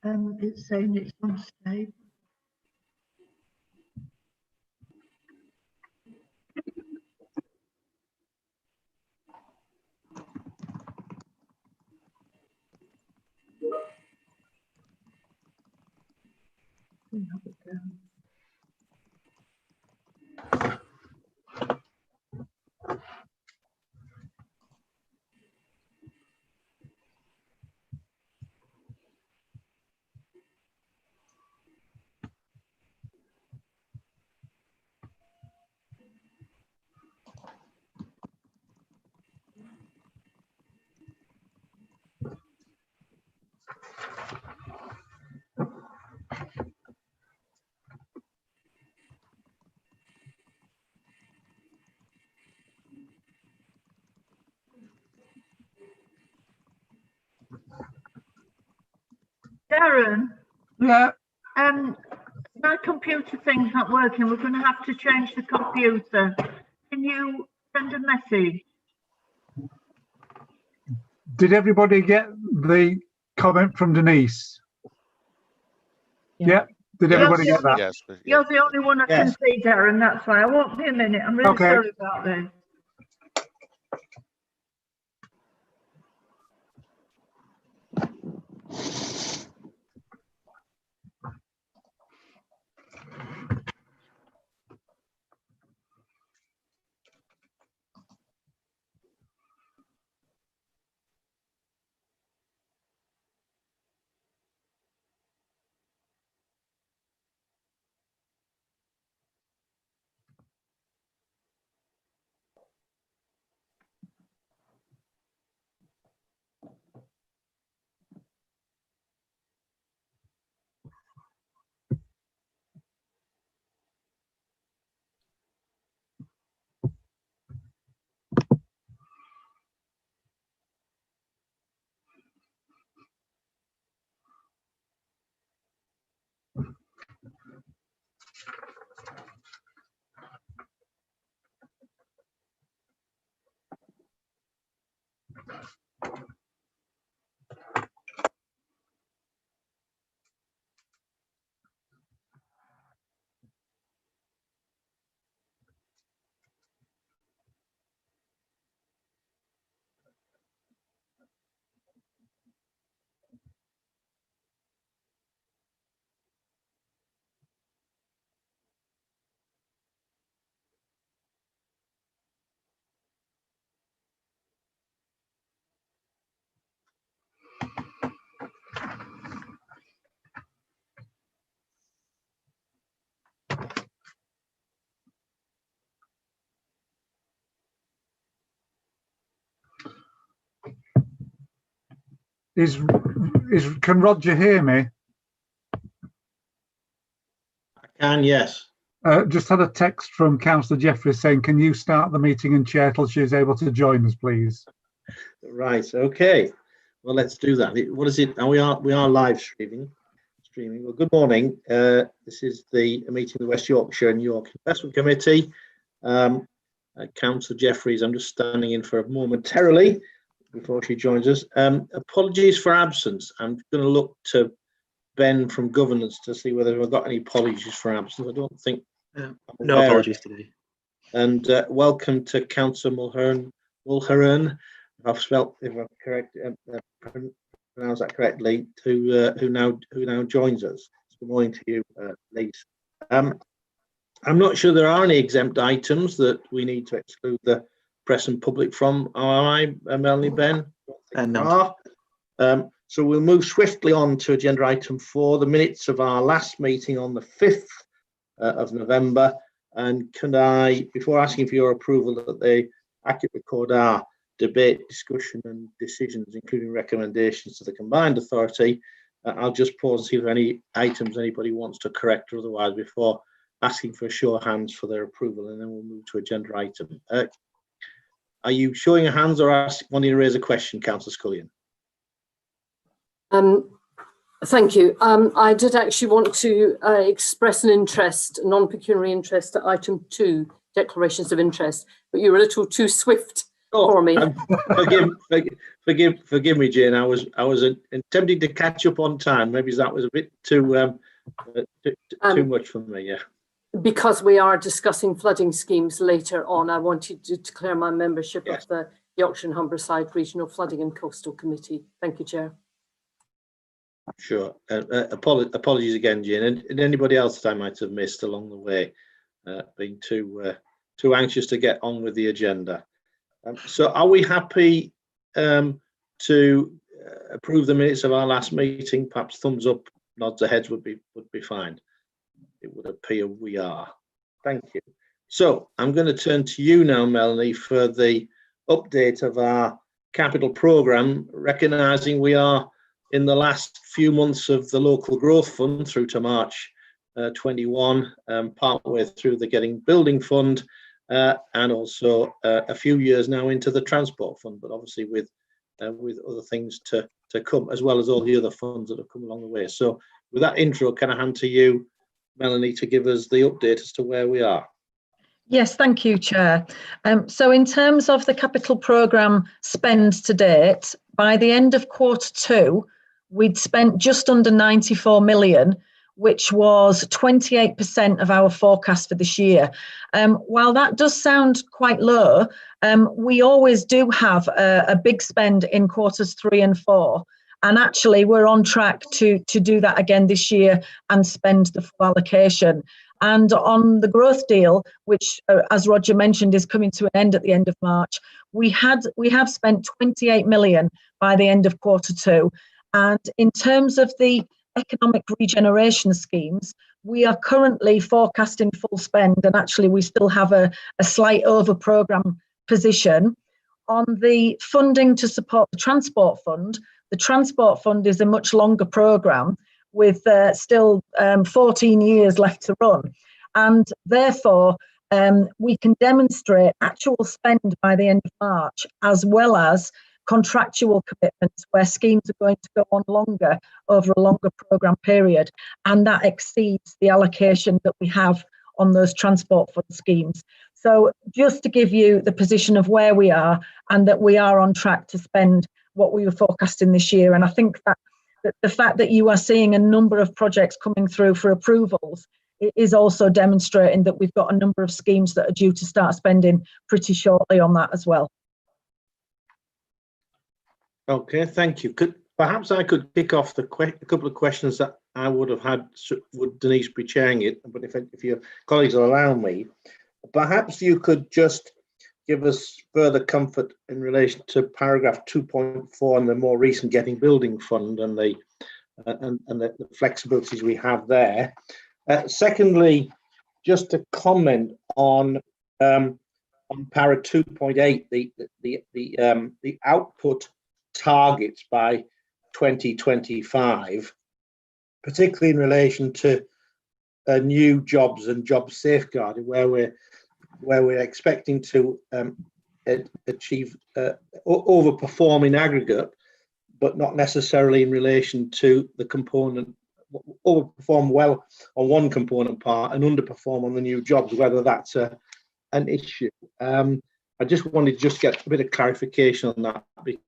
It's saying it's unstable. Darren? Yeah. My computer thing's not working. We're going to have to change the computer. Can you send a message? Did everybody get the comment from Denise? Yeah. Did everybody get that? Yes. You're the only one I can see, Darren. That's why. I won't be a minute. I'm really sorry about this. Can Roger hear me? I can, yes. Just had a text from Councillor Jeffries saying, can you start the meeting and chair till she's able to join us, please? Right, okay. Well, let's do that. What is it? And we are live streaming. Well, good morning. This is the meeting of the West Yorkshire and York Investment Committee. Councillor Jeffries, I'm just standing in for momentarily before she joins us. Apologies for absence. I'm going to look to Ben from governance to see whether we've got any apologies for absence. I don't think. No apologies today. And welcome to Councillor Mulhern, if I've pronounced that correctly, who now joins us. Good morning to you, Lise. I'm not sure there are any exempt items that we need to exclude the press and public from. Am I, Melanie, Ben? No. So we'll move swiftly on to agenda item 4, the minutes of our last meeting on the 5th of November. And can I, before asking for your approval, that they accurately record our debate, discussion and decisions, including recommendations to the combined authority, I'll just pause and see if there are any items anybody wants to correct or otherwise before asking for a show of hands for their approval, and then we'll move to agenda item. Are you showing your hands or wanting to raise a question, Councillor Scullion? Thank you. I did actually want to express an interest, a non-pecuniary interest at item 2, declarations of interest, but you were a little too swift for me. Forgive me, Jane. I was attempting to catch up on time. Maybe that was a bit too much for me. Yeah. Because we are discussing flooding schemes later on, I wanted to declare my membership of the Yorkshire and Humberside Regional Flooding and Coastal Committee. Thank you, Chair. Sure. Apologies again, Jane, and anybody else that I might have missed along the way, being too anxious to get on with the agenda. So, are we happy to approve the minutes of our last meeting? Perhaps thumbs up, nods of heads would be fine. It would appear we are. Thank you. So I'm going to turn to you now, Melanie, for the update of our capital programme, recognising we are in the last few months of the local growth fund through to March 21, partway through the Getting Building Fund, and also a few years now into the transport fund, but obviously with other things to come, as well as all the other funds that have come along the way. So with that intro, can I hand to you, Melanie, to give us the update as to where we are? Yes, thank you, Chair. So in terms of the capital programme spend to date, by the end of Q2, we'd spent just under 94 million, which was 28% of our forecast for this year. While that does sound quite low, we always do have a big spend in Q3 and 4. And actually, we're on track to do that again this year and spend the full allocation. And on the growth deal, which, as Roger mentioned, is coming to an end at the end of March, we have spent 28 million by the end of Q2. And in terms of the economic regeneration schemes, we are currently forecasting full spend, and actually we still have a slight over programme position. On the funding to support the transport fund is a much longer programme with still 14 years left to run. And therefore, we can demonstrate actual spend by the end of March, as well as contractual commitments where schemes are going to go on longer over a longer programme period. And that exceeds the allocation that we have on those transport fund schemes. So just to give you the position of where we are, and that we are on track to spend what we were forecasting this year. And I think that the fact that you are seeing a number of projects coming through for approvals, it is also demonstrating that we've got a number of schemes that are due to start spending pretty shortly on that as well. Okay, thank you. Perhaps I could kick off a couple of questions that I would have had, would Denise be chairing it, but if your colleagues will allow me, perhaps you could just give us further comfort in relation to paragraph 2.4 and the more recent Getting Building Fund and the flexibilities we have there. Secondly, just to comment on para 2.8, the output targets by 2025, particularly in relation to new jobs and job safeguarding, where we're expecting to achieve overperform in aggregate, but not necessarily in relation to the component, overperform well on one component part and underperform on the new jobs, whether that's an issue. I just wanted to get a bit of clarification on that, because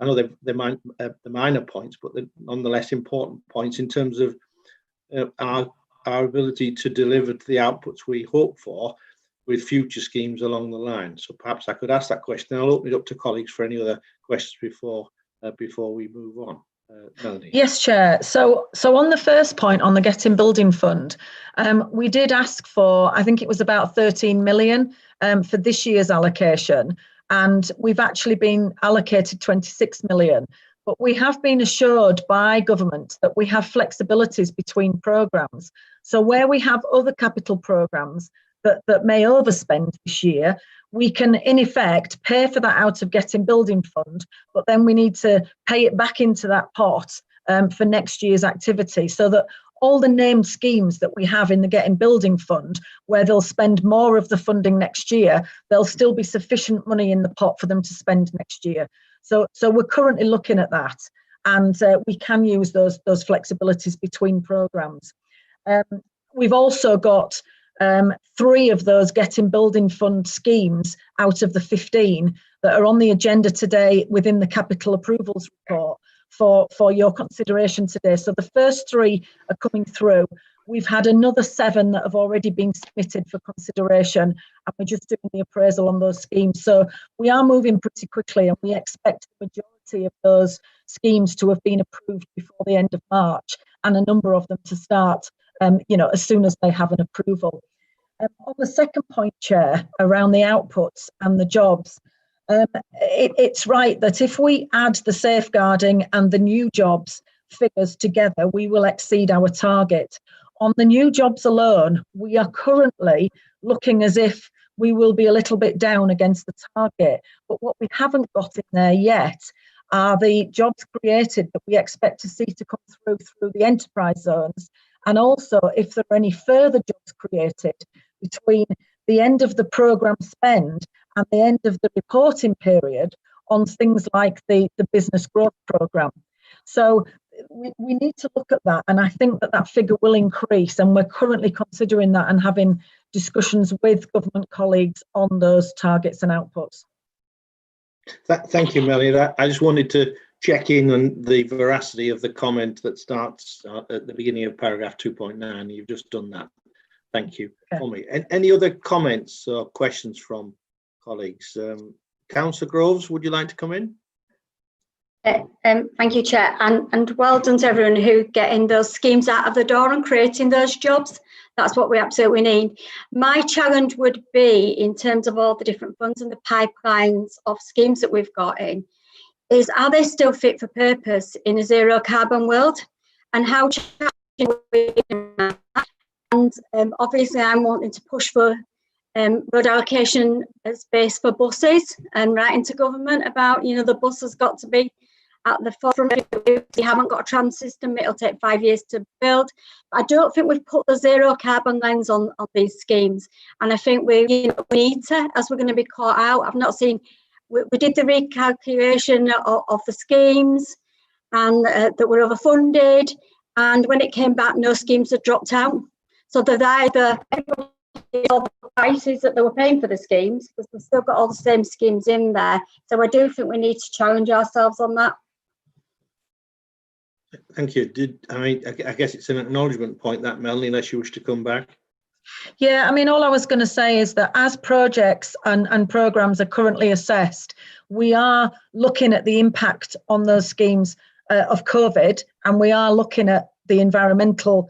I know they're minor points, but they're nonetheless important points in terms of our ability to deliver to the outputs we hope for with future schemes along the line. So perhaps I could ask that question. I'll open it up to colleagues for any other questions before we move on. Melanie. Yes, Chair. So on the first point on the Getting Building Fund, we did ask for, I think it was about 13 million for this year's allocation, and we've actually been allocated 26 million. But we have been assured by government that we have flexibilities between programmes. So where we have other capital programmes that may overspend this year, we can in effect pay for that out of Getting Building Fund, but then we need to pay it back into that pot for next year's activity, so that all the named schemes that we have in the Getting Building Fund, where they'll spend more of the funding next year, there'll still be sufficient money in the pot for them to spend next year. So we're currently looking at that, and we can use those flexibilities between programmes. We've also got 3 of those Getting Building Fund schemes out of the 15 that are on the agenda today within the capital approvals report for your consideration today. So the first 3 are coming through. We've had another 7 that have already been submitted for consideration, and we're just doing the appraisal on those schemes. So we are moving pretty quickly, and we expect the majority of those schemes to have been approved before the end of March, and a number of them to start, as soon as they have an approval. On the second point, Chair, around the outputs and the jobs, it's right that if we add the safeguarding and the new jobs figures together, we will exceed our target. On the new jobs alone, we are currently looking as if we will be a little bit down against the target. But what we haven't got in there yet are the jobs created that we expect to see to come through the enterprise zones. And also, if there are any further jobs created between the end of the programme spend and the end of the reporting period on things like the business growth programme. So we need to look at that, and I think that figure will increase, and we're currently considering that and having discussions with government colleagues on those targets and outputs. Thank you, Melanie. I just wanted to check in on the veracity of the comment that starts at the beginning of paragraph 2.9. You've just done that. Thank you. Okay. For me. Any other comments or questions from colleagues? Councillor Groves, would you like to come in? Thank you, Chair, and well done to everyone who getting those schemes out of the door and creating those jobs. That's what we absolutely need. My challenge would be, in terms of all the different funds and the pipelines of schemes that we've got in, is are they still fit for purpose in a zero carbon world? And how challenging we are. And obviously I'm wanting to push for road allocation space for buses, and writing to government about, the bus has got to be at the forefront. We haven't got a tram system, it'll take 5 years to build. I don't think we've put the zero carbon lens on these schemes, and I think we need to, as we're going to be caught out. I've not seen, we did the recalculation of the schemes, and that were overfunded, and when it came back, no schemes had dropped out. So they're either all the prices that they were paying for the schemes, because we've still got all the same schemes in there. So I do think we need to challenge ourselves on that. Thank you. I guess it's an acknowledgement point, that, Melanie, unless you wish to come back. Yeah, all I was going to say is that as projects and programmes are currently assessed, we are looking at the impact on those schemes of COVID, and we are looking at the environmental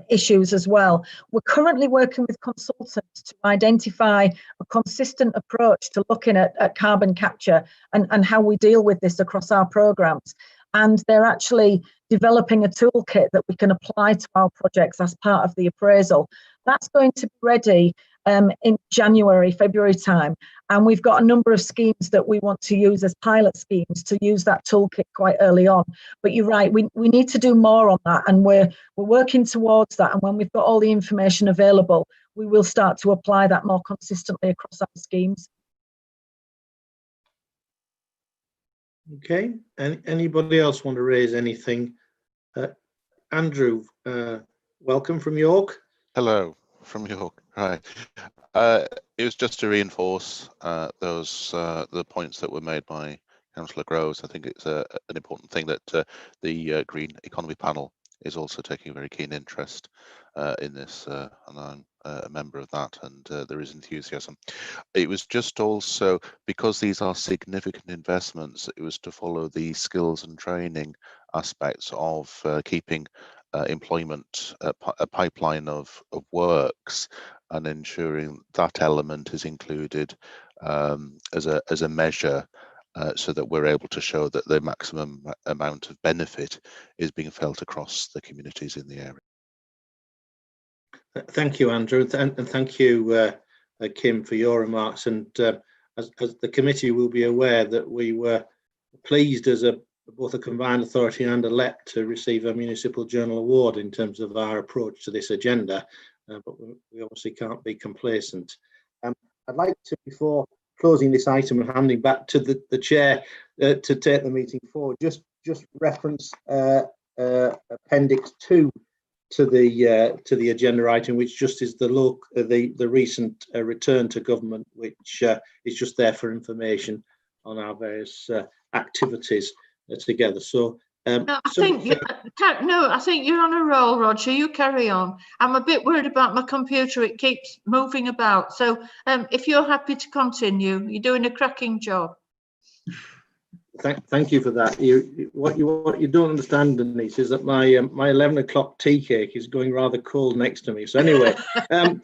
issues as well. We're currently working with consultants to identify a consistent approach to looking at carbon capture and how we deal with this across our programmes. And they're actually developing a toolkit that we can apply to our projects as part of the appraisal. That's going to be ready in January, February time. And we've got a number of schemes that we want to use as pilot schemes to use that toolkit quite early on. But you're right, we need to do more on that, and we're working towards that. And when we've got all the information available, we will start to apply that more consistently across our schemes. Okay, anybody else want to raise anything? Andrew, welcome from York. Hello from York. Hi. It was just to reinforce the points that were made by Councillor Groves. I think it's an important thing that the Green Economy Panel is also taking a very keen interest in this, and I'm a member of that, and there is enthusiasm. It was just also, because these are significant investments, it was to follow the skills and training aspects of keeping employment, a pipeline of works, and ensuring that element is included as a measure, so that we're able to show that the maximum amount of benefit is being felt across the communities in the area. Thank you, Andrew, and thank you, Kim, for your remarks. And as the committee will be aware, that we were pleased as both a combined authority and a LEP to receive a Municipal Journal Award in terms of our approach to this agenda, but we obviously can't be complacent. I'd like to, before closing this item and handing back to the chair to take the meeting forward, just reference Appendix 2 to the agenda item, which just is the recent return to government, which is just there for information. our various activities together. So No, I think you're on a roll, Roger. You carry on. I'm a bit worried about my computer. It keeps moving about. So if you're happy to continue, you're doing a cracking job. Thank you for that. What you don't understand, Denise, is that my 11 o'clock tea cake is going rather cold next to me. So anyway, in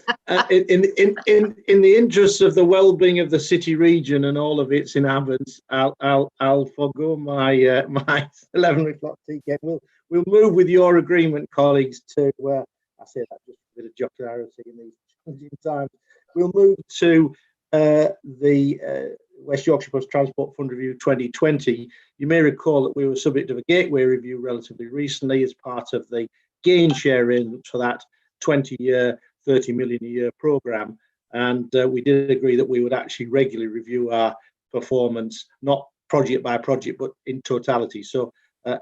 the interest of the well-being of the city region and all of its inhabitants, I'll forgo my my 11 o'clock tea cake. We'll move with your agreement, colleagues, to I say that just a bit of jocularity in these challenging times. We'll move to the West Yorkshire Bus Transport Fund Review 2020. You may recall that we were subject of a gateway review relatively recently as part of the gain share arrangements for that 20-year, 30 million a year programme. And we did agree that we would actually regularly review our performance, not project by project, but in totality. So I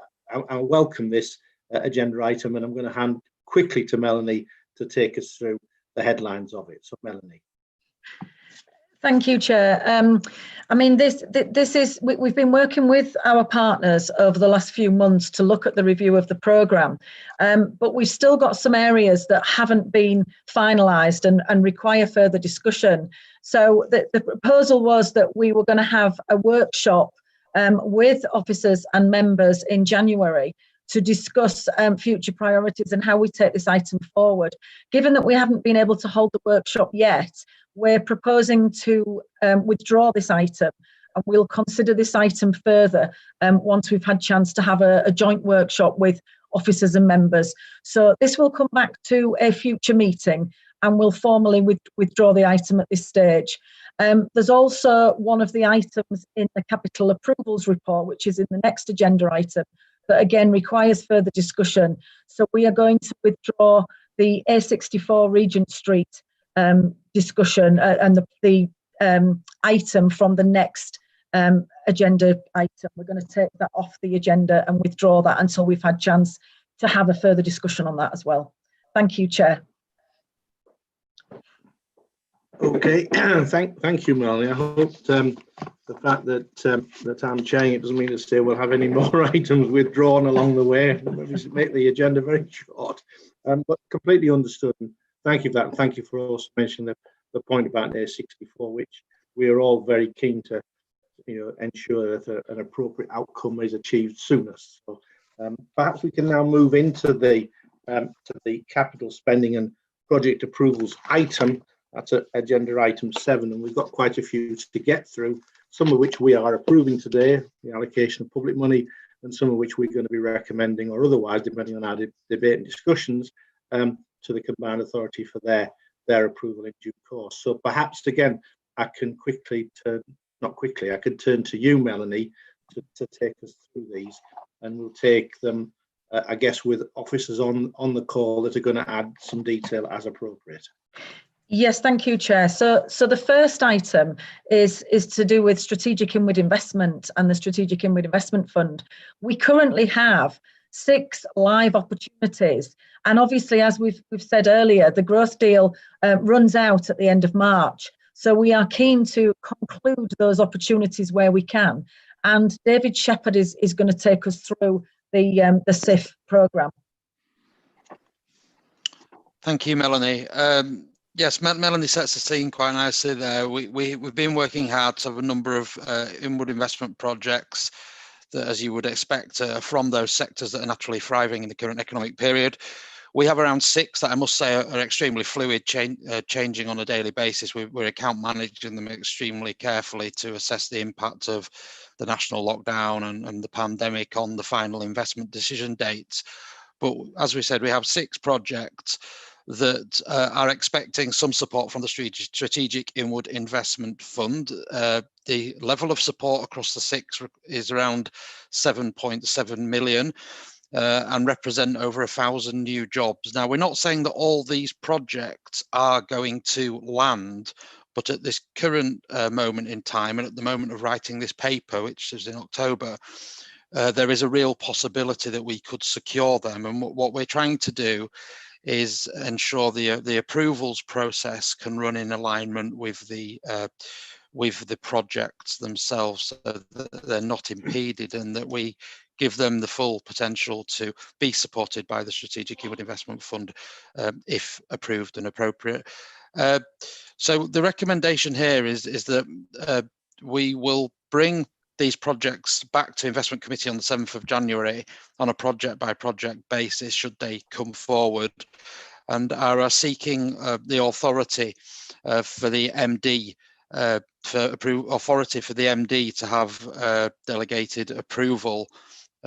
welcome this agenda item, and I'm going to hand quickly to Melanie to take us through the headlines of it. So Melanie. Thank you, Chair. I mean, we've been working with our partners over the last few months to look at the review of the programme, but we've still got some areas that haven't been finalised and require further discussion. So the proposal was that we were going to have a workshop with officers and members in January to discuss future priorities and how we take this item forward. Given that we haven't been able to hold the workshop yet, we're proposing to withdraw this item, and we'll consider this item further once we've had a chance to have a joint workshop with officers and members. So this will come back to a future meeting, and we'll formally withdraw the item at this stage. There's also one of the items in the capital approvals report, which is in the next agenda item, that again requires further discussion. So we are going to withdraw the A64 Regent Street discussion and the item from the next agenda item. We're going to take that off the agenda and withdraw that until we've had chance to have a further discussion on that as well. Thank you, Chair. Okay, thank you, Melanie. I hope the fact that I'm chairing it doesn't mean to say we'll have any more items withdrawn along the way. Maybe make the agenda very short, but completely understood. Thank you for that, and thank you for also mentioning the point about A64, which we are all very keen to, ensure that an appropriate outcome is achieved soonest. So perhaps we can now move into the capital spending and project approvals item. That's agenda item 7, and we've got quite a few to get through, some of which we are approving today, the allocation of public money, and some of which we're going to be recommending or otherwise, depending on our debate and discussions, to the combined authority for their approval in due course. So perhaps again, I can turn to you, Melanie, to take us through these, and we'll take them, I guess, with officers on the call that are going to add some detail as appropriate. Yes, thank you, Chair. So the first item is to do with strategic inward investment and the Strategic Inward Investment Fund. We currently have 6 live opportunities, and obviously, as we've said earlier, the growth deal runs out at the end of March. So we are keen to conclude those opportunities where we can. And David Shepherd is going to take us through the SIF programme. Thank you, Melanie. Yes, Melanie sets the scene quite nicely there. We've been working hard to have a number of inward investment projects that, as you would expect, from those sectors that are naturally thriving in the current economic period. We have around 6 that I must say are extremely fluid, changing on a daily basis. We're account managing them extremely carefully to assess the impact of the national lockdown and the pandemic on the final investment decision dates. But as we said, we have 6 projects that are expecting some support from the Strategic Inward Investment Fund. The level of support across the 6 is around 7.7 million and represent over 1,000 new jobs. Now, we're not saying that all these projects are going to land, but at this current moment in time, and at the moment of writing this paper, which is in October, there is a real possibility that we could secure them. And what we're trying to do is ensure the approvals process can run in alignment with the with the projects themselves, so that they're not impeded, and that we give them the full potential to be supported by the Strategic Inward Investment Fund if approved and appropriate. So the recommendation here is that we will bring these projects back to Investment Committee on the 7th of January on a project by project basis, should they come forward, and are seeking the authority for the MD authority for the MD to have delegated approval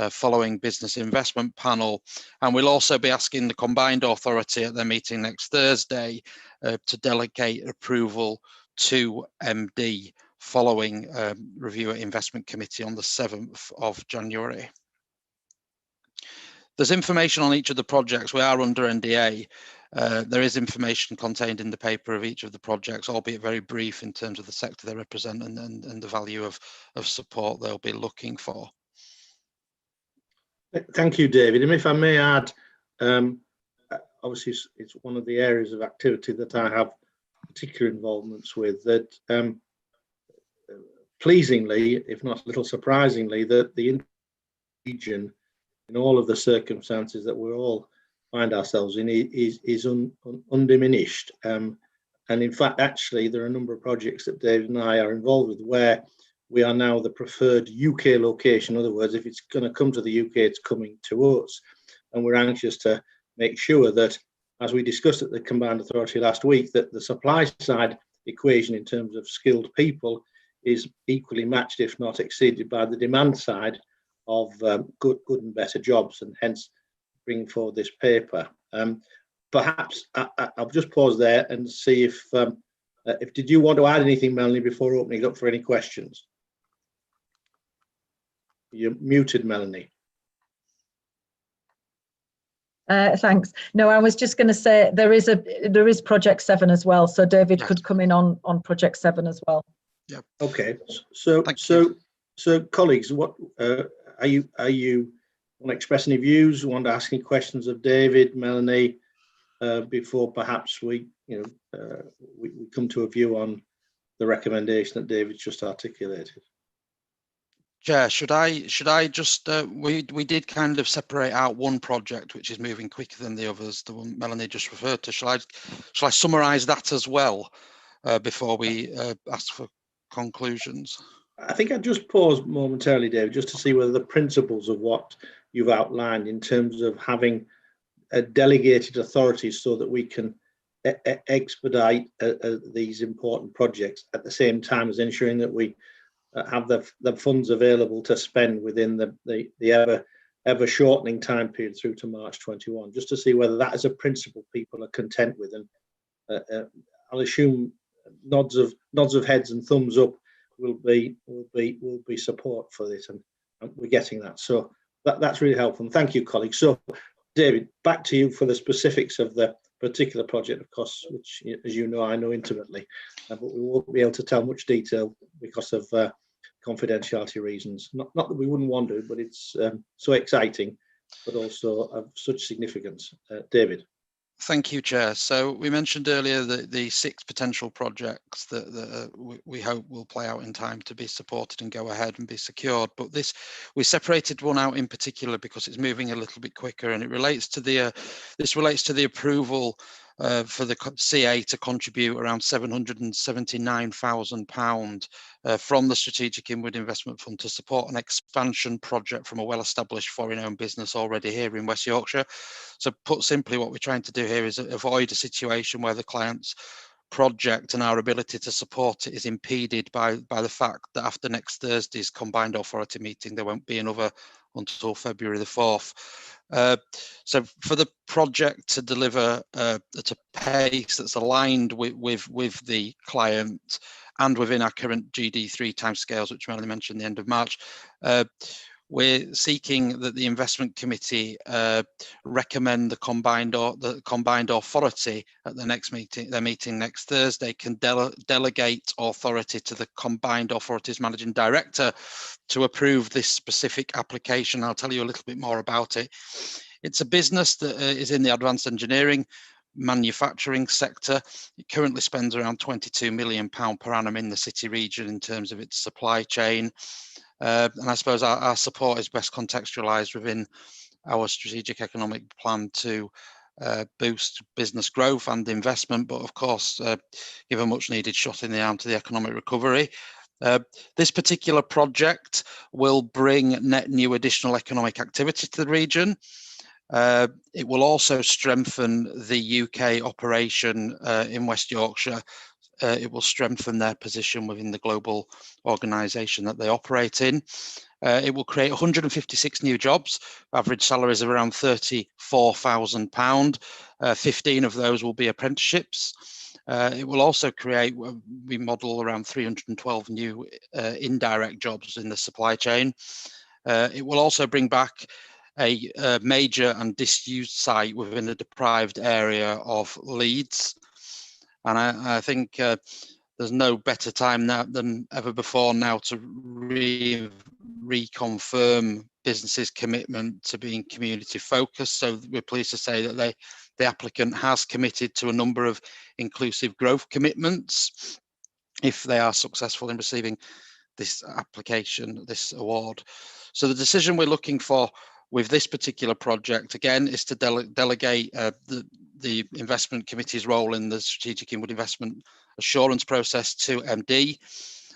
following business investment panel. And we'll also be asking the combined authority at their meeting next Thursday to delegate approval to MD following review at Investment Committee on the 7th of January. There's information on each of the projects. We are under NDA. There is information contained in the paper of each of the projects, albeit very brief in terms of the sector they represent and the value of support they'll be looking for. Thank you, David. And if I may add, obviously it's one of the areas of activity that I have particular involvements with, that pleasingly, if not a little surprisingly, that the region, in all of the circumstances that we all find ourselves in, is undiminished. And in fact, actually, there are a number of projects that David and I are involved with where we are now the preferred UK location. In other words, if it's going to come to the UK, it's coming to us. And we're anxious to make sure that, as we discussed at the Combined Authority last week, that the supply side equation in terms of skilled people is equally matched, if not exceeded, by the demand side of good and better jobs, and hence bring forward this paper. Perhaps I'll just pause there and see if did you want to add anything, Melanie, before opening it up for any questions? You're muted, Melanie. Thanks. No, I was just going to say there is Project 7 as well, so David could come in on Project 7 as well. Yeah. Okay. So colleagues, what are you want to express any views? Want to ask any questions of David, Melanie, before perhaps we come to a view on the recommendation that David just articulated? Chair, should I just we did kind of separate out one project which is moving quicker than the others, the one Melanie just referred to. Shall I summarise that as well before we ask for conclusions? I think I'd just pause momentarily, David, just to see whether the principles of what you've outlined in terms of having a delegated authority so that we can expedite these important projects at the same time as ensuring that we have the funds available to spend within the ever shortening time period through to March 21, just to see whether that is a principle people are content with. And I'll assume nods of heads and thumbs up will be support for this, and we're getting that. So that's really helpful. And thank you, colleagues. So David, back to you for the specifics of the particular project of course, which, as you know, I know intimately, but we won't be able to tell much detail because of confidentiality reasons. Not that we wouldn't want to, but it's so exciting, but also of such significance. David. Thank you, Chair. So we mentioned earlier the 6 potential projects that we hope will play out in time to be supported and go ahead and be secured. But we separated one out in particular because it's moving a little bit quicker, and it relates to the approval for the CA to contribute around £779,000 from the Strategic Inward Investment Fund to support an expansion project from a well-established foreign-owned business already here in West Yorkshire. So put simply, what we're trying to do here is avoid a situation where the client's project and our ability to support it is impeded by the fact that after next Thursday's combined authority meeting, there won't be another until February the 4th. So for the project to deliver at a pace that's aligned with the client and within our current GD3 timescales, which Melanie mentioned, the end of March, we're seeking that the investment committee recommend the combined authority at their meeting next Thursday can delegate authority to the combined authority's managing director to approve this specific application. I'll tell you a little bit more about it. It's a business that is in the advanced engineering manufacturing sector. It currently spends around £22 million per annum in the city region in terms of its supply chain. And I suppose our support is best contextualised within our strategic economic plan to boost business growth and investment, but of course give a much needed shot in the arm to the economic recovery. This particular project will bring net new additional economic activity to the region. It will also strengthen the UK operation in West Yorkshire. It will strengthen their position within the global organisation that they operate in. It will create 156 new jobs, average salaries of around £34,000. 15 of those will be apprenticeships. It will also create, we model around 312 new indirect jobs in the supply chain. It will also bring back a major and disused site within a deprived area of Leeds. And I think there's no better time now than ever before now to reconfirm businesses' commitment to being community focused. So we're pleased to say that the applicant has committed to a number of inclusive growth commitments if they are successful in receiving this application, this award. So the decision we're looking for with this particular project, again, is to delegate the investment committee's role in the strategic inward investment assurance process to MD,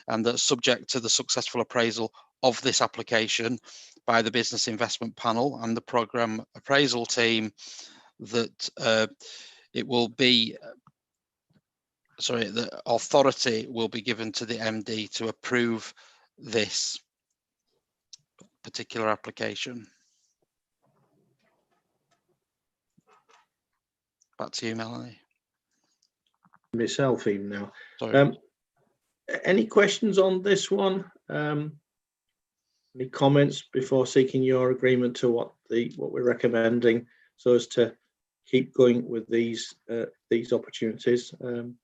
and that's subject to the successful appraisal of this application by the business investment panel and the programme appraisal team, that it will be, the authority will be given to the MD to approve this particular application. Back to you, Melanie. Myself even now. Sorry. Any questions on this one? Any comments before seeking your agreement to what we're recommending, so as to keep going with these opportunities? We're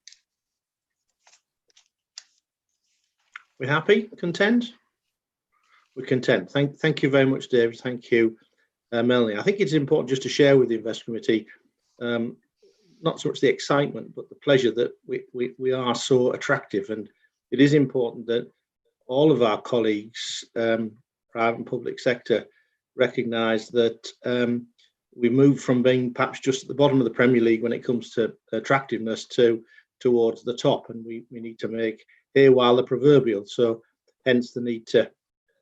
happy, content? We're content. Thank you very much, David. Thank you, Melanie. I think it's important just to share with the investment committee not so much the excitement, but the pleasure that we are so attractive. And it is important that all of our colleagues, private and public sector, recognise that we moved from being perhaps just at the bottom of the Premier League when it comes to attractiveness towards the top, and we need to make hay while the proverbial. So hence the need to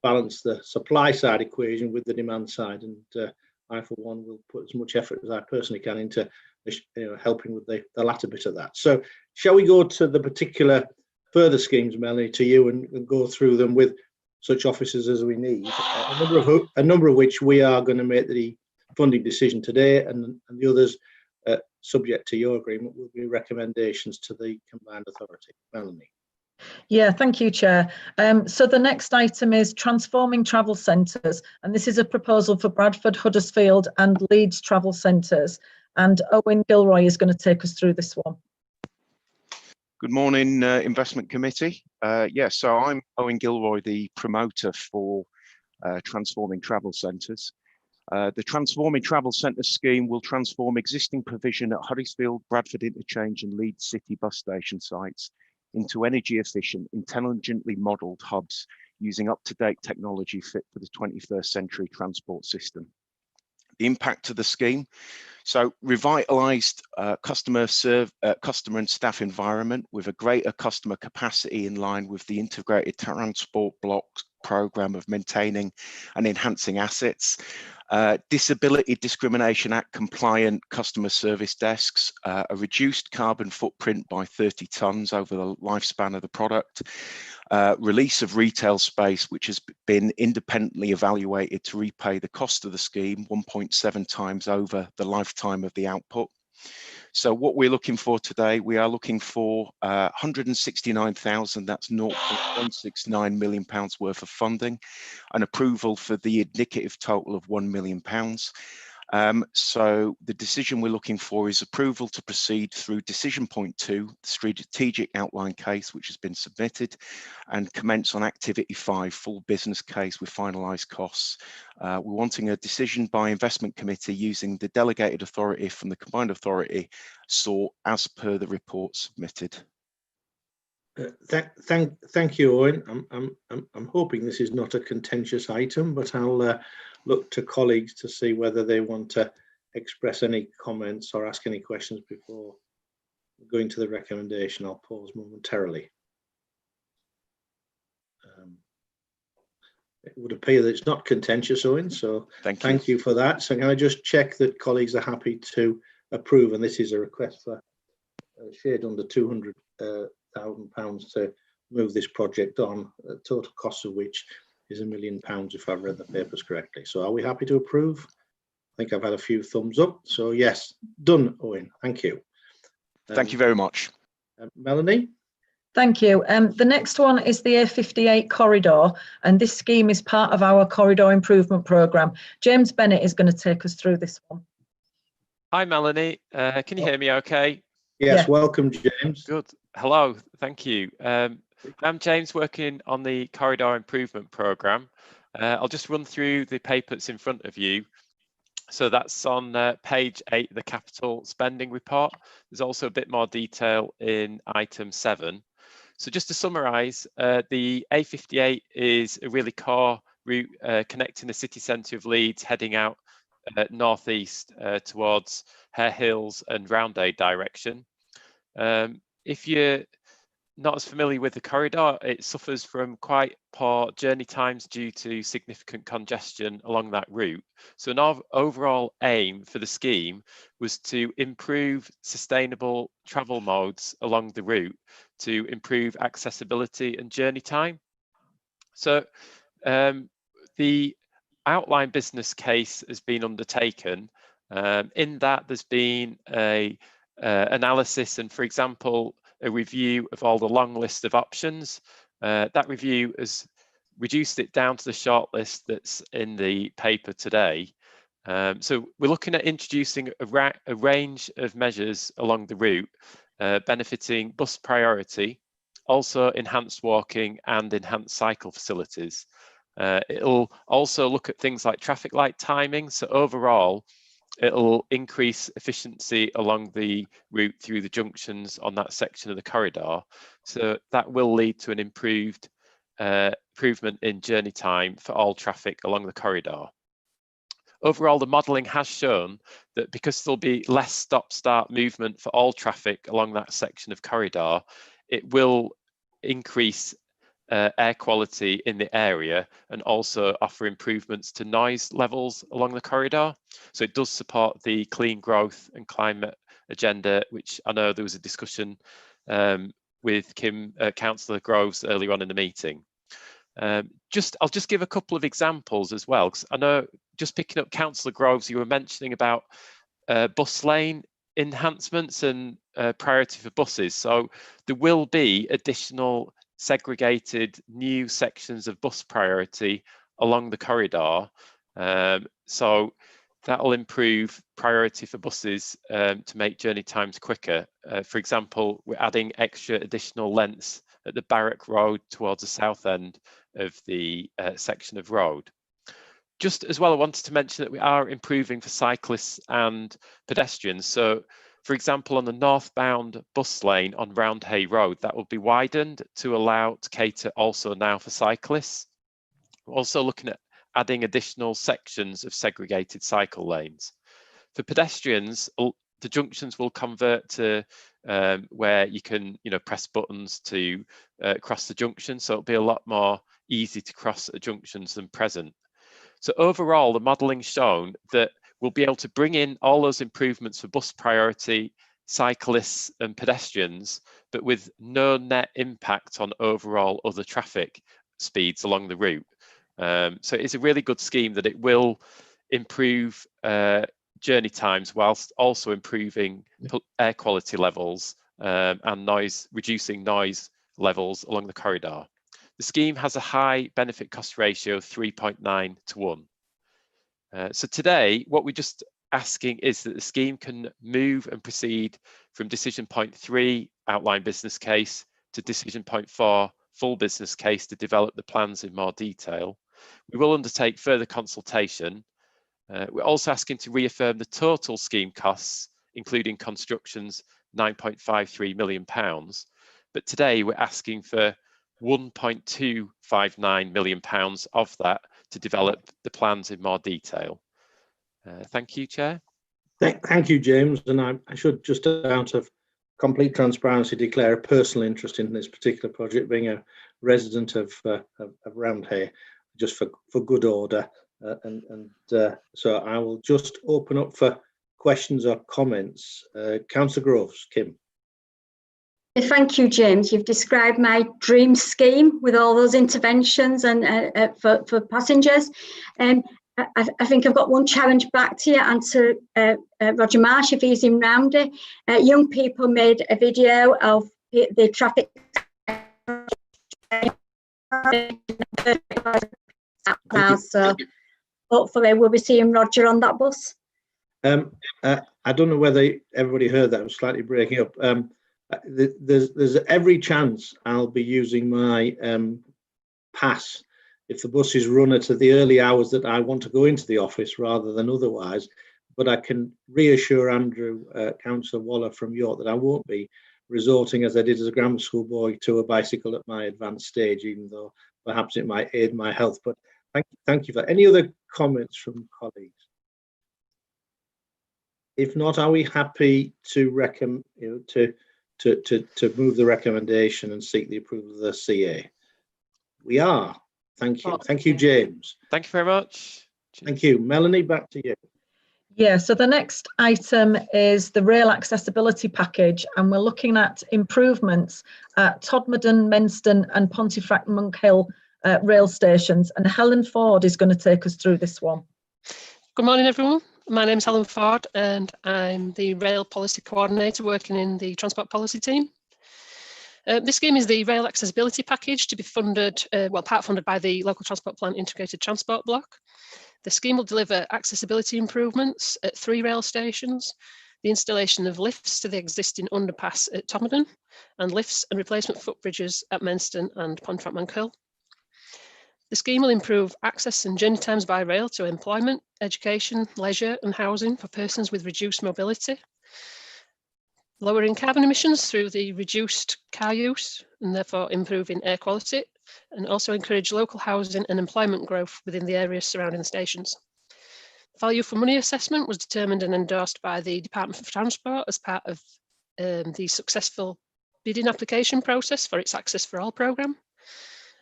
balance the supply side equation with the demand side, and I for one will put as much effort as I personally can into helping with the latter bit of that. So shall we go to the particular further schemes, Melanie, to you, and go through them with such officers as we need, a number of which we are going to make the funding decision today, and the others, subject to your agreement, will be recommendations to the combined authority. Melanie. Yeah, thank you, Chair. So the next item is transforming travel centres, and this is a proposal for Bradford, Huddersfield and Leeds travel centres, and Owen Gilroy is going to take us through this one. Good morning, Investment Committee. So I'm Owen Gilroy, the promoter for Transforming Travel Centres. The Transforming Travel Centres scheme will transform existing provision at Huddersfield, Bradford Interchange and Leeds City bus station sites into energy efficient, intelligently modelled hubs using up-to-date technology fit for the 21st century transport system. The impact of the scheme: so revitalised customer and staff environment with a greater customer capacity in line with the integrated transport block programme of maintaining and enhancing assets. Disability Discrimination Act compliant customer service desks, a reduced carbon footprint by 30 tonnes over the lifespan of the product, release of retail space which has been independently evaluated to repay the cost of the scheme 1.7 times over the lifetime of the output. So what we're looking for today, we are looking for 169,000, that's £0.169 million worth of funding, and approval for the indicative total of £1 million. So the decision we're looking for is approval to proceed through decision point 2, the strategic outline case, which has been submitted, and commence on activity 5, full business case with finalised costs. We're wanting a decision by investment committee using the delegated authority from the combined authority sought as per the report submitted. Thank you, Owen. I'm hoping this is not a contentious item, but I'll look to colleagues to see whether they want to express any comments or ask any questions before going to the recommendation. I'll pause momentarily. It would appear that it's not contentious, Owen, so thank you for that. So can I just check that colleagues are happy to approve, and this is a request for a shade under £200,000 to move this project on, the total cost of which is £1 million if I've read the papers correctly. So are we happy to approve? I think I've had a few thumbs up. So yes, done, Owen. Thank you. Thank you very much. Melanie? Thank you. The next one is the A58 corridor, and this scheme is part of our corridor improvement programme. James Bennett is going to take us through this one. Hi, Melanie. Can you hear me okay? Yes, Yeah. welcome, James. Good. Hello, thank you. I'm James, working on the corridor improvement programme. I'll just run through the paper that's in front of you. So that's on page 8 of the capital spending report. There's also a bit more detail in item 7. So just to summarise, the A58 is a really core route connecting the city centre of Leeds, heading out northeast towards Hare Hills and Roundhay direction. If you're not as familiar with the corridor, it suffers from quite poor journey times due to significant congestion along that route. So an overall aim for the scheme was to improve sustainable travel modes along the route to improve accessibility and journey time. So the outline business case has been undertaken. In that, there's been a analysis and, for example, a review of all the long list of options. That review has reduced it down to the short list that's in the paper today. So we're looking at introducing a range of measures along the route, benefiting bus priority, also enhanced walking and enhanced cycle facilities. It'll also look at things like traffic light timing. So overall, it'll increase efficiency along the route through the junctions on that section of the corridor. So that will lead to an improvement in journey time for all traffic along the corridor. Overall, the modelling has shown that because there'll be less stop-start movement for all traffic along that section of corridor, it will increase air quality in the area and also offer improvements to noise levels along the corridor. So it does support the clean growth and climate agenda, which I know there was a discussion with Councillor Groves earlier on in the meeting. I'll just give a couple of examples as well, because I know, just picking up Councillor Groves, you were mentioning about bus lane enhancements and priority for buses. So there will be additional segregated new sections of bus priority along the corridor. So that will improve priority for buses to make journey times quicker. For example, we're adding extra additional lengths at the Barrack Road towards the south end of the section of road. Just as well, I wanted to mention that we are improving for cyclists and pedestrians. So, for example, on the northbound bus lane on Roundhay Road, that will be widened to allow to cater also now for cyclists. We're also looking at adding additional sections of segregated cycle lanes. For pedestrians, the junctions will convert to where you can, press buttons to cross the junction. So it'll be a lot more easy to cross at junctions than present. So overall, the modeling's shown that we'll be able to bring in all those improvements for bus priority, cyclists and pedestrians, but with no net impact on overall other traffic speeds along the route. So it's a really good scheme that it will improve journey times whilst also improving air quality levels and reducing noise levels along the corridor. The scheme has a high benefit cost ratio of 3.9 to 1. So today, what we just asking is that the scheme can move and proceed from decision point 3, outline business case, to decision point 4, full business case, to develop the plans in more detail. We will undertake further consultation. We're also asking to reaffirm the total scheme costs, including construction's £9.53 million. But today we're asking for £1.259 million of that to develop the plans in more detail. Thank you, Chair. Thank you, James. And I should, just out of complete transparency, declare a personal interest in this particular project, being a resident of Roundhay, just for good order. So I will just open up for questions or comments. Councillor Groves, Kim. Thank you, James. You've described my dream scheme with all those interventions and for passengers. I think I've got one challenge back to you and to Roger Marsh, if he's in Roundhay. Young people made a video of the traffic. So hopefully we'll be seeing Roger on that bus. I don't know whether everybody heard that. I was slightly breaking up. There's every chance I'll be using my pass if the buses run at the early hours that I want to go into the office rather than otherwise. But I can reassure Andrew, Councillor Waller from York, that I won't be resorting, as I did as a grammar school boy, to a bicycle at my advanced stage, even though perhaps it might aid my health. But thank you for that. Any other comments from colleagues? If not, are we happy to recommend, to move the recommendation and seek the approval of the CA? We are. Thank you. Thank you, James. Thank you very much. Thank you. Melanie, back to you. Yeah, so the next item is the rail accessibility package, and we're looking at improvements at Todmorden, Menston and Pontefract Monkhill rail stations, and Helen Ford is going to take us through this one. Good morning, everyone. My name is Helen Ford and I'm the Rail Policy Coordinator working in the Transport Policy team. This scheme is the Rail Accessibility Package to be funded, part funded by the Local Transport Plan Integrated Transport Block. The scheme will deliver accessibility improvements at 3 rail stations, the installation of lifts to the existing underpass at Todmorden, and lifts and replacement footbridges at Menston and Pontefract Monkhill. The scheme will improve access and journey times by rail to employment, education, leisure and housing for persons with reduced mobility, lowering carbon emissions through the reduced car use and therefore improving air quality, and also encourage local housing and employment growth within the areas surrounding the stations. Value for money assessment was determined and endorsed by the Department for Transport as part of the successful bidding application process for its Access for All programme.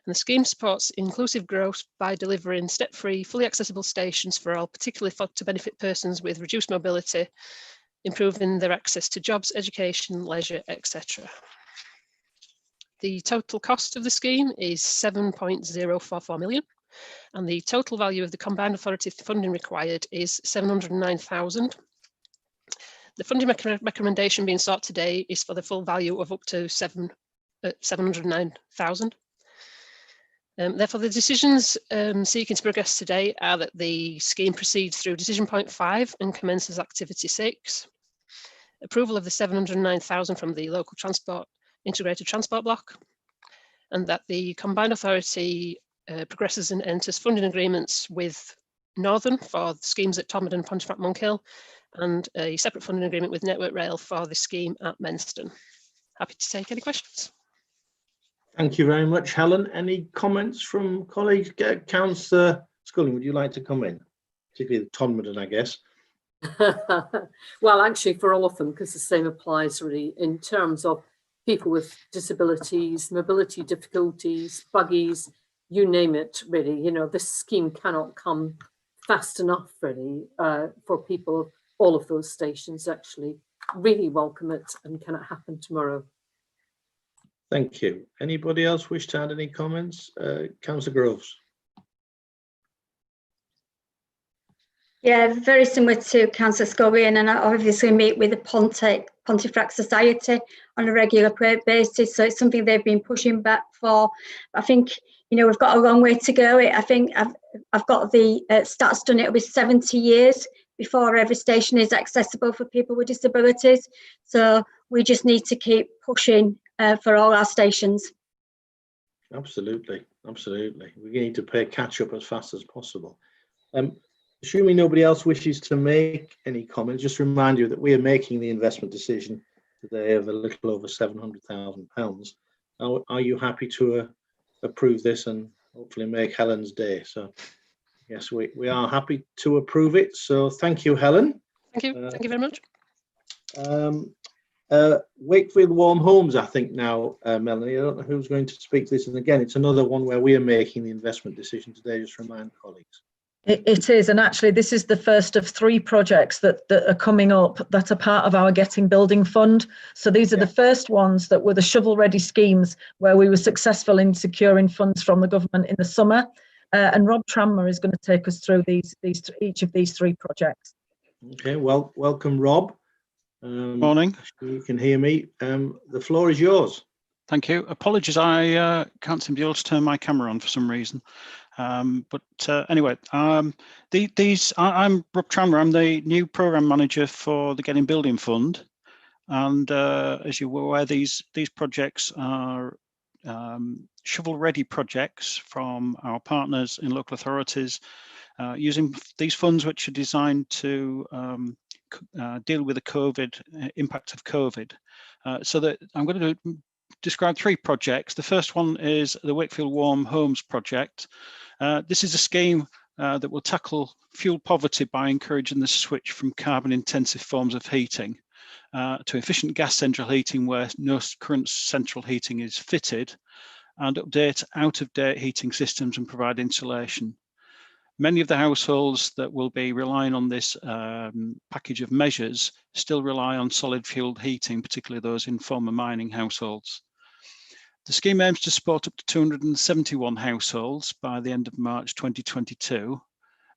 And the scheme supports inclusive growth by delivering step-free, fully accessible stations for all, particularly to benefit persons with reduced mobility, improving their access to jobs, education, leisure, etc. The total cost of the scheme is 7.044 million, and the total value of the combined authority funding required is 709,000. The funding recommendation being sought today is for the full value of up to 709,000. Therefore, the decisions seeking to progress today are that the scheme proceeds through decision point 5 and commences activity 6. Approval of the 709,000 from the Local Transport Integrated Transport Block, and that the combined authority progresses and enters funding agreements with Northern for the schemes at Todmorden and Pontefract Monkhill, and a separate funding agreement with Network Rail for the scheme at Menston. Happy to take any questions. Thank you very much, Helen. Any comments from colleagues? Councillor Sculling, would you like to come in? Particularly Todmorden, I guess. Well, actually for all of them, because the same applies really in terms of people with disabilities, mobility difficulties, buggies, you name it really. You know, this scheme cannot come fast enough really for people of all of those stations. Actually really welcome it, and can it happen tomorrow? Thank you. Anybody else wish to add any comments? Councillor Groves. Yeah, very similar to Councillor Scullion, and I obviously meet with the Pontefract Society on a regular basis, so it's something they've been pushing back for. I think, you know, we've got a long way to go. I think I've got the stats done. It'll be 70 years before every station is accessible for people with disabilities. So we just need to keep pushing for all our stations. Absolutely, absolutely. We need to play catch up as fast as possible. Assuming nobody else wishes to make any comments, just remind you that we are making the investment decision today of a little over £700,000. Are you happy to approve this and hopefully make Helen's day? So yes, we are happy to approve it. So thank you, Helen. Thank you. Thank you very much. Wakefield Warm Homes, I think now, Melanie, I don't know who's going to speak to this. And again, it's another one where we are making the investment decision today, just remind colleagues. It is, and actually this is the first of 3 projects that are coming up that are part of our Getting Building Fund. So these are the first ones that were the shovel-ready schemes where we were successful in securing funds from the government in the summer. And Rob Tranmer is going to take us through each of these 3 projects. Okay, well, welcome, Rob. Morning. You can hear me. The floor is yours. Thank you. Apologies, I can't seem to be able to turn my camera on for some reason. Anyway, I'm Rob Tranmer. I'm the new programme manager for the Getting Building Fund, and as you were aware, these projects are shovel-ready projects from our partners in local authorities, using these funds which are designed to deal with the impact of COVID. So that I'm going to describe 3 projects. The first one is the Wakefield Warm Homes project. This is a scheme that will tackle fuel poverty by encouraging the switch from carbon-intensive forms of heating to efficient gas central heating where no current central heating is fitted, and update out-of-date heating systems and provide insulation. Many of the households that will be relying on this package of measures still rely on solid fueled heating, particularly those in former mining households. The scheme aims to support up to 271 households by the end of March 2022,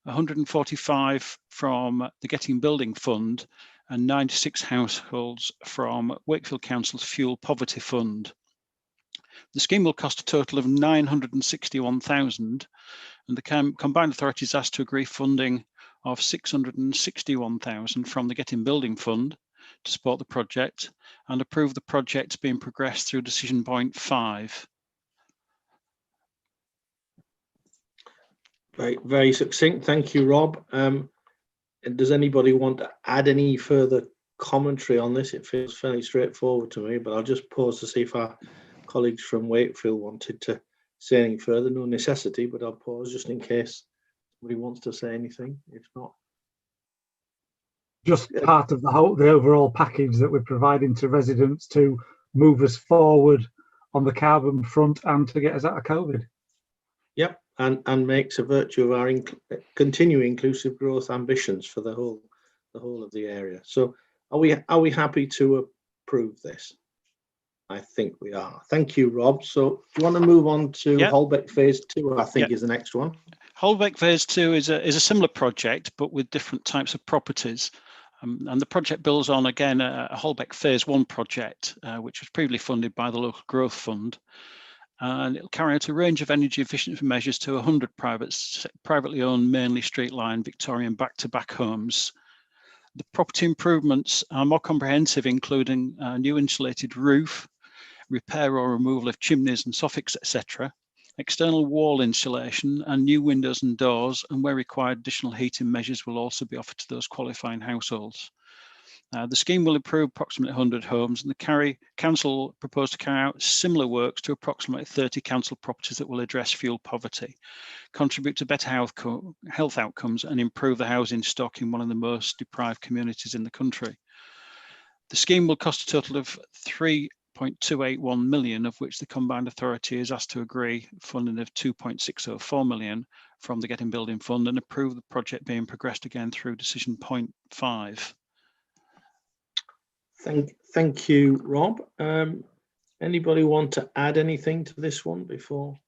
145 from the Getting Building Fund and 96 households from Wakefield Council's Fuel Poverty Fund. The scheme will cost a total of £961,000, and the combined authorities asked to agree funding of £661,000 from the Getting Building Fund to support the project and approve the project being progressed through decision point 5. Very, very succinct. Thank you, Rob. And does anybody want to add any further commentary on this? It feels fairly straightforward to me, but I'll just pause to see if our colleagues from Wakefield wanted to say anything further. No necessity, but I'll pause just in case somebody wants to say anything. If not, just part of the overall package that we're providing to residents to move us forward on the carbon front and to get us out of COVID. Yep, and makes a virtue of our continuing inclusive growth ambitions for the whole of the area. So are we happy to approve this? I think we are. Thank you, Rob. So do you want to move on to Holbeck Phase 2, I think is the next one. Holbeck Phase 2 is a similar project, but with different types of properties. And the project builds on, again, a Holbeck Phase 1 project, which was previously funded by the Local Growth Fund. And it'll carry out a range of energy efficiency measures to 100 privately owned, mainly street line Victorian back-to-back homes. The property improvements are more comprehensive, including a new insulated roof, repair or removal of chimneys and soffits, etc., external wall insulation and new windows and doors, and where required, additional heating measures will also be offered to those qualifying households. The scheme will improve approximately 100 homes, and the council proposed to carry out similar works to approximately 30 council properties that will address fuel poverty, contribute to better health outcomes, and improve the housing stock in one of the most deprived communities in the country. The scheme will cost a total of £3.281 million, of which the combined authority is asked to agree funding of £2.604 million from the Getting Building Fund and approve the project being progressed again through decision point 5. Thank you, Rob. Anybody want to add anything to this one before?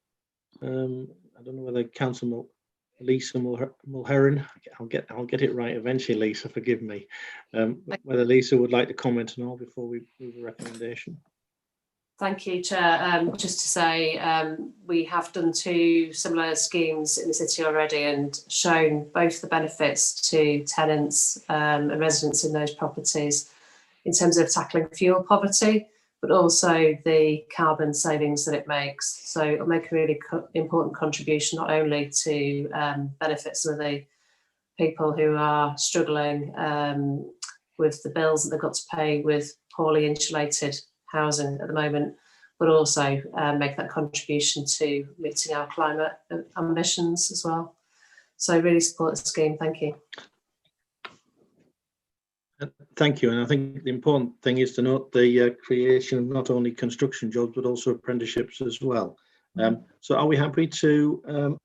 I don't know whether Councillor Lisa Mulheron, I'll get it right eventually, Lisa, forgive me. Whether Lisa would like to comment on all before we move a recommendation. Thank you, Chair. Just to say, we have done 2 similar schemes in the city already and shown both the benefits to tenants and residents in those properties in terms of tackling fuel poverty, but also the carbon savings that it makes. So it'll make a really important contribution, not only to benefit some of the people who are struggling with the bills that they've got to pay with poorly insulated housing at the moment, but also make that contribution to meeting our climate ambitions as well. So really support the scheme. Thank you. Thank you. And I think the important thing is to note the creation of not only construction jobs, but also apprenticeships as well. So are we happy to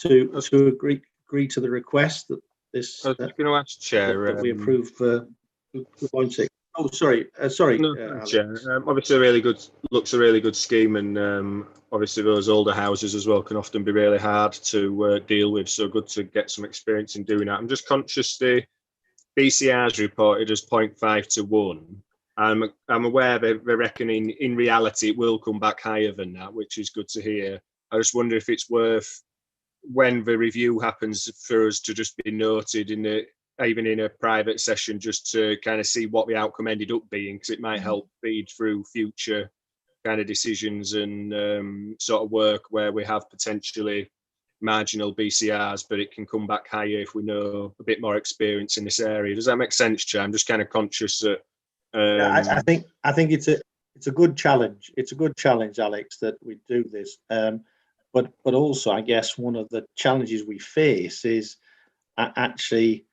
agree to the request that this? I was going to ask, Chair, that we approve WY&YIC. Oh, sorry. No, Chair. Obviously, looks a really good scheme, and obviously those older houses as well can often be really hard to deal with. So good to get some experience in doing that. I'm just conscious the BCR's reported as 0.5 to 1. I'm aware that they're reckoning in reality it will come back higher than that, which is good to hear. I just wonder if it's worth, when the review happens, for us to just be noted even in a private session, just to kind of see what the outcome ended up being, because it might help feed through future kind of decisions and sort of work where we have potentially marginal BCRs, but it can come back higher if we know a bit more experience in this area. Does that make sense, Chair? I'm just kind of conscious that. I think it's a good challenge. It's a good challenge, Alex, that we do this. But also, I guess one of the challenges we face is actually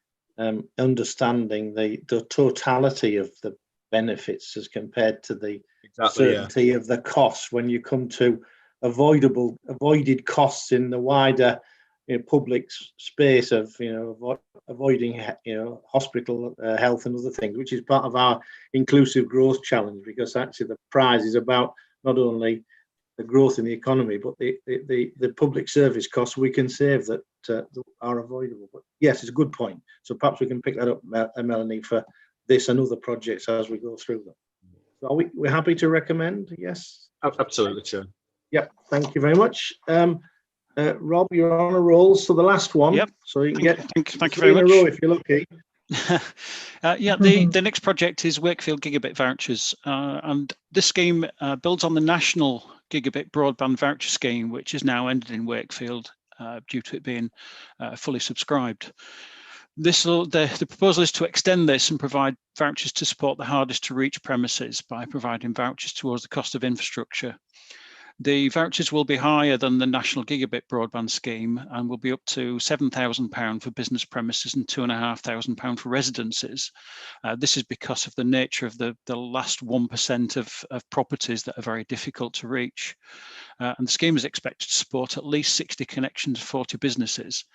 understanding the totality of the benefits as compared to the certainty of the costs when you come to avoided costs in the wider public space of avoiding hospital health and other things, which is part of our inclusive growth challenge, because actually the prize is about not only the growth in the economy, but the public service costs we can save that are avoidable. But yes, it's a good point. So perhaps we can pick that up, Melanie, for this and other projects as we go through them. So we're happy to recommend? Yes. Absolutely, Chair. Yep. Thank you very much. Rob, you're on a roll. So the last one. Yep. So you can get thank you very much. In a row if you're lucky. The next project is Wakefield Gigabit Vouchers, and this scheme builds on the national Gigabit Broadband Voucher Scheme, which is now ended in Wakefield due to it being fully subscribed. The proposal is to extend this and provide vouchers to support the hardest to reach premises by providing vouchers towards the cost of infrastructure. The vouchers will be higher than the National Gigabit Broadband Scheme and will be up to £7,000 for business premises and £2,500 for residences. This is because of the nature of the last 1% of properties that are very difficult to reach. And the scheme is expected to support at least 60 connections, 40 businesses.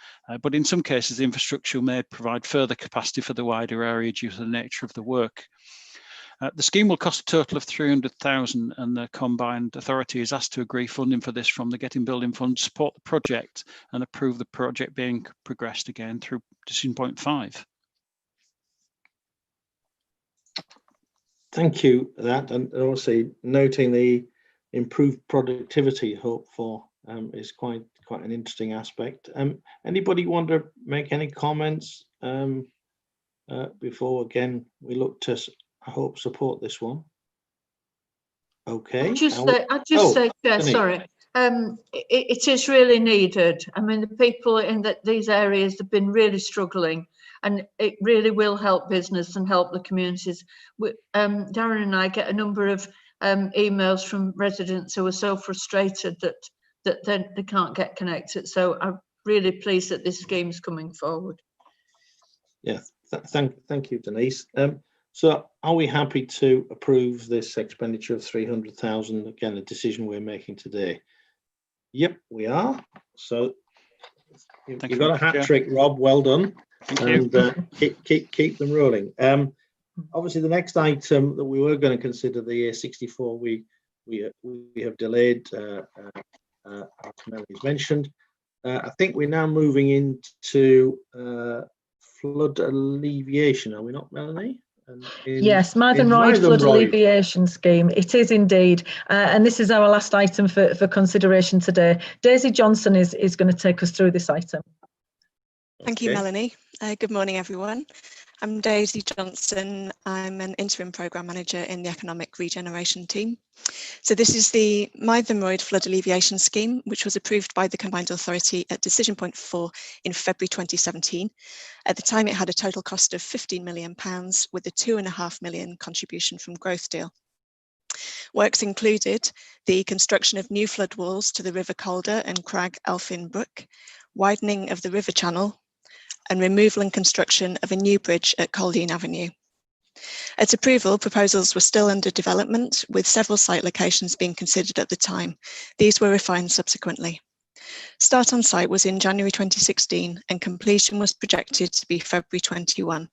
But in some cases, the infrastructure may provide further capacity for the wider area due to the nature of the work. The scheme will cost a total of 300,000, and the combined authority is asked to agree funding for this from the Getting Building Fund to support the project and approve the project being progressed again through decision point 5. Thank you for that, and also noting the improved productivity hoped for is quite an interesting aspect. Anybody want to make any comments before again we look to, I hope, support this one? Okay. I'd just say, Chair, sorry. It is really needed. I mean, the people in these areas have been really struggling, and it really will help business and help the communities. Darren and I get a number of emails from residents who are so frustrated that they can't get connected. So I'm really pleased that this scheme is coming forward. Yeah, thank you, Denise. So are we happy to approve this expenditure of 300,000? Again, a decision we're making today. Yep, we are. So you've got a hat trick, Rob. Well done. Thank you. Keep them rolling. Obviously, the next item that we were going to consider, the A64, we have delayed, as Melanie's mentioned. I think we're now moving into flood alleviation. Are we not, Melanie? Yes, Mythenroyd flood alleviation scheme. It is indeed, and this is our last item for consideration today. Daisy Johnson is going to take us through this item. Thank you, Melanie. Good morning, everyone. I'm Daisy Johnson. I'm an interim programme manager in the Economic Regeneration team. So this is the Mythenroyd flood alleviation scheme, which was approved by the Combined Authority at Decision Point 4 in February 2017. At the time, it had a total cost of £15 million with a £2.5 million contribution from Growth Deal. Works included the construction of new flood walls to the River Calder and Crag Elphin Brook, widening of the river channel, and removal and construction of a new bridge at Coldine Avenue. At approval, proposals were still under development, with several site locations being considered at the time. These were refined subsequently. Start on site was in January 2016 and completion was projected to be February 21.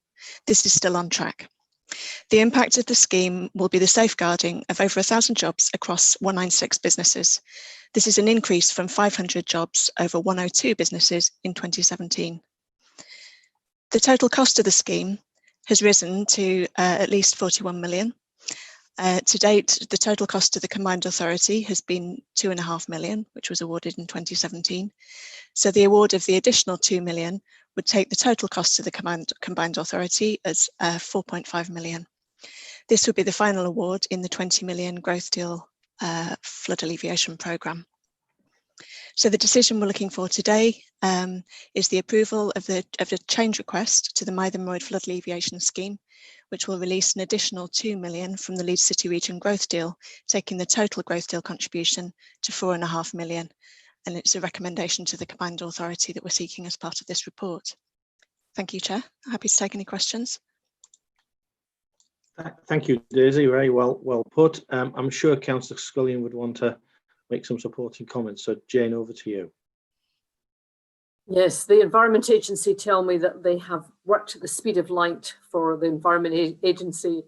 This is still on track. The impact of the scheme will be the safeguarding of over 1,000 jobs across 196 businesses. This is an increase from 500 jobs over 102 businesses in 2017. The total cost of the scheme has risen to at least 41 million. To date, the total cost to the Combined Authority has been £2.5 million, which was awarded in 2017. So the award of the additional 2 million would take the total cost to the Combined Authority as 4.5 million. This would be the final award in the 20 million Growth Deal flood alleviation programme. So the decision we're looking for today is the approval of the change request to the Mythenroyd flood alleviation scheme, which will release an additional 2 million from the Leeds City Region Growth Deal, taking the total Growth Deal contribution to 4.5 million. And it's a recommendation to the Combined Authority that we're seeking as part of this report. Thank you, Chair. Happy to take any questions. Thank you, Daisy. Very well put. I'm sure Councillor Scullion would want to make some supporting comments. So Jane, over to you. Yes, the Environment Agency tell me that they have worked at the speed of light for the Environment Agency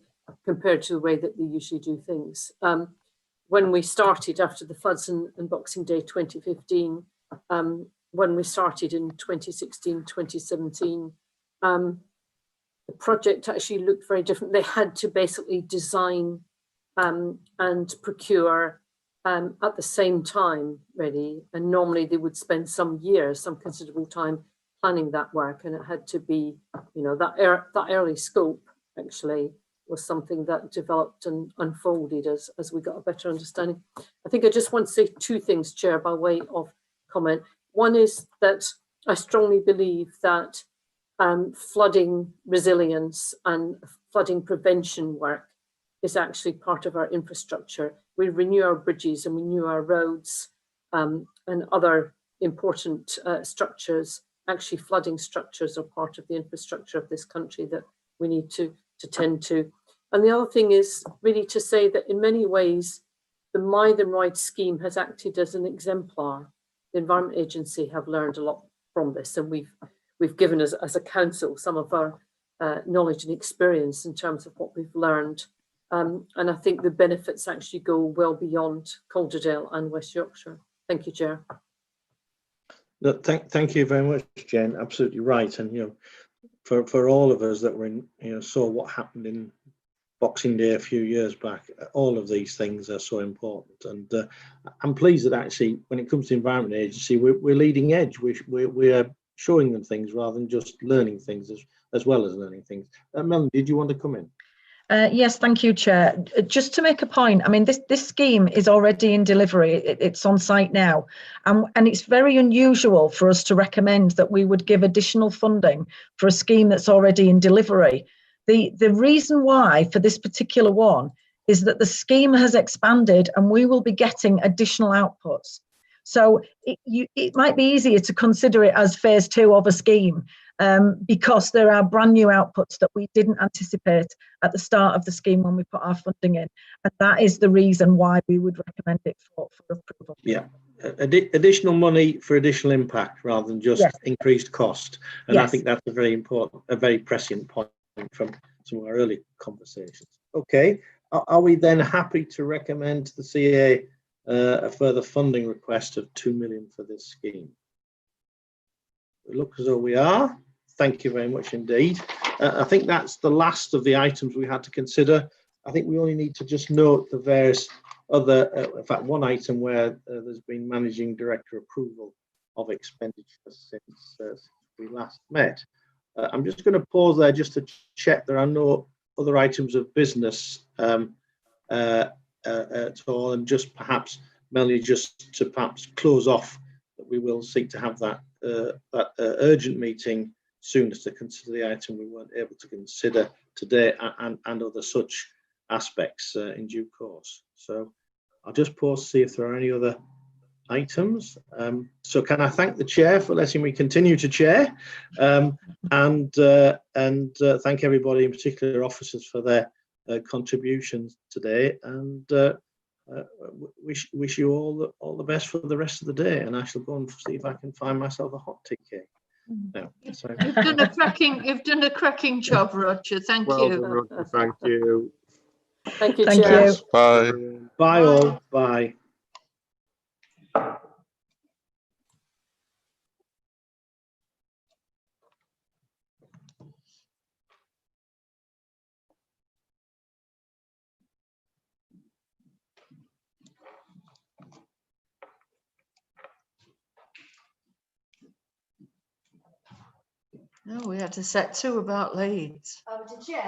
compared to the way that they usually do things. When we started after the floods and Boxing Day 2015, when we started in 2016, 2017, the project actually looked very different. They had to basically design and procure at the same time, really, and normally they would spend some years, some considerable time planning that work, and it had to be, you know, that early scope actually was something that developed and unfolded as we got a better understanding. I think I just want to say two things, Chair, by way of comment. One is that I strongly believe that flooding resilience and flooding prevention work is actually part of our infrastructure. We renew our bridges and we renew our roads and other important structures. Actually, flooding structures are part of the infrastructure of this country that we need to tend to. And the other thing is really to say that in many ways, the Mythenroyd scheme has acted as an exemplar. The Environment Agency have learned a lot from this, and we've given us as a council some of our knowledge and experience in terms of what we've learned. And I think the benefits actually go well beyond Calderdale and West Yorkshire. Thank you, Chair. Thank you very much, Jen. Absolutely right. And, you know, for all of us that were in, you know, saw what happened in Boxing Day a few years back, all of these things are so important. And I'm pleased that actually, when it comes to Environment Agency, we're leading edge. We're showing them things rather than just learning things as well as learning things. Melanie, did you want to come in? Yes, thank you, Chair. Just to make a point, I mean, this scheme is already in delivery. It's on site now. And it's very unusual for us to recommend that we would give additional funding for a scheme that's already in delivery. The reason why for this particular one is that the scheme has expanded and we will be getting additional outputs. So it might be easier to consider it as phase 2 of a scheme because there are brand new outputs that we didn't anticipate at the start of the scheme when we put our funding in. And that is the reason why we would recommend it for approval. Yeah, additional money for additional impact rather than just increased cost. And I think that's a very important, a very prescient point from some of our early conversations. Okay, are we then happy to recommend to the CA a further funding request of 2 million for this scheme? It looks as though we are. Thank you very much indeed. I think that's the last of the items we had to consider. I think we only need to just note the various other, in fact, one item where there's been managing director approval of expenditure since we last met. I'm just going to pause there just to check there are no other items of business at all, and just perhaps, Melanie, just to perhaps close off, that we will seek to have that urgent meeting soon to consider the item we weren't able to consider today, and other such aspects in due course. So I'll just pause to see if there are any other items. So can I thank the chair for letting me continue to chair, and thank everybody, in particular officers, for their contributions today, and wish you all the best for the rest of the day. And I shall go and see if I can find myself a hot tea cake. No, You've done a cracking job, Roger. Thank you. Done, Roger. Thank you. Thank you, Thank Chair. you. Bye. Bye all. Bye. No, we had to set 2 about Leeds. Oh, did you?